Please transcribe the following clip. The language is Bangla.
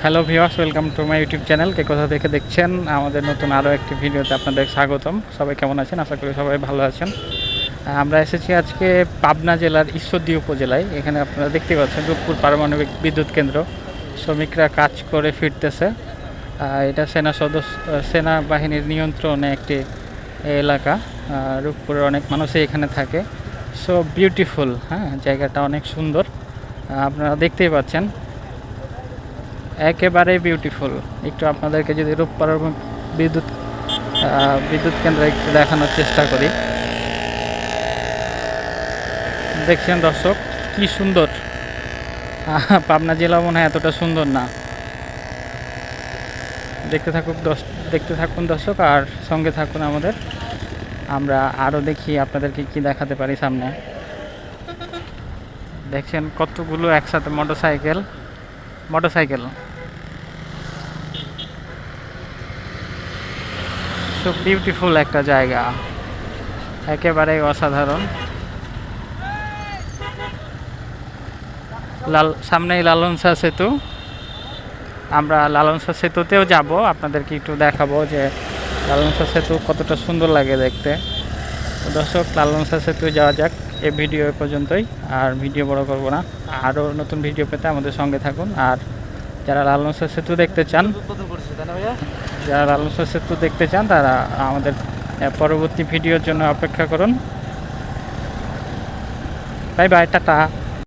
Hello viewers, welcome to my YouTube channel. কে কোথা থেকে দেখছেন আমাদের নতুন আরও একটি ভিডিওতে আপনাদের স্বাগতম। সবাই কেমন আছেন? আশা করি সবাই ভালো আছেন। আমরা এসেছি আজকে পাবনা জেলার ঈশ্বরদী উপজেলায়। এখানে আপনারা দেখতে পাচ্ছেন রূপপুর পারমাণবিক বিদ্যুৎ কেন্দ্র। শ্রমিকরা কাজ করে ফিরতেছে। এটা সেনাবাহিনীর নিয়ন্ত্রণে একটি এলাকা। রূপপুরের অনেক মানুষই এখানে থাকে। সো বিউটিফুল, হ্যাঁ, জায়গাটা অনেক সুন্দর। আপনারা দেখতেই পাচ্ছেন, একেবারেই বিউটিফুল। একটু আপনাদেরকে যদি রূপপুর বিদ্যুৎ বিদ্যুৎ কেন্দ্র একটু দেখানোর চেষ্টা করি। দেখছেন দর্শক, কি সুন্দর। পাবনা জেলা মনে হয় এতটা সুন্দর না। দেখতে থাকুন দর্শক, আর সঙ্গে থাকুন আমাদের। আমরা আরও দেখি আপনাদেরকে কি দেখাতে পারি সামনে। দেখছেন কতগুলো একসাথে মোটরসাইকেল। খুব বিউটিফুল একটা জায়গা, একেবারে অসাধারণ। সামনেই লালন শাহ সেতু। আমরা লালন শাহ সেতুতেও যাব, আপনাদেরকে একটু দেখাবো যে লালন শাহ সেতু কতটা সুন্দর লাগে দেখতে। তো দর্শক, লালন শাহ সেতু যাওয়া যাক। এই ভিডিও পর্যন্তই, আর ভিডিও বড় করব না। আরও নতুন ভিডিও পেতে আমাদের সঙ্গে থাকুন। আর যারা লালন শাহ সেতু দেখতে চান তারা আমাদের পরবর্তী ভিডিওর জন্য অপেক্ষা করুন। Bye bye, tata.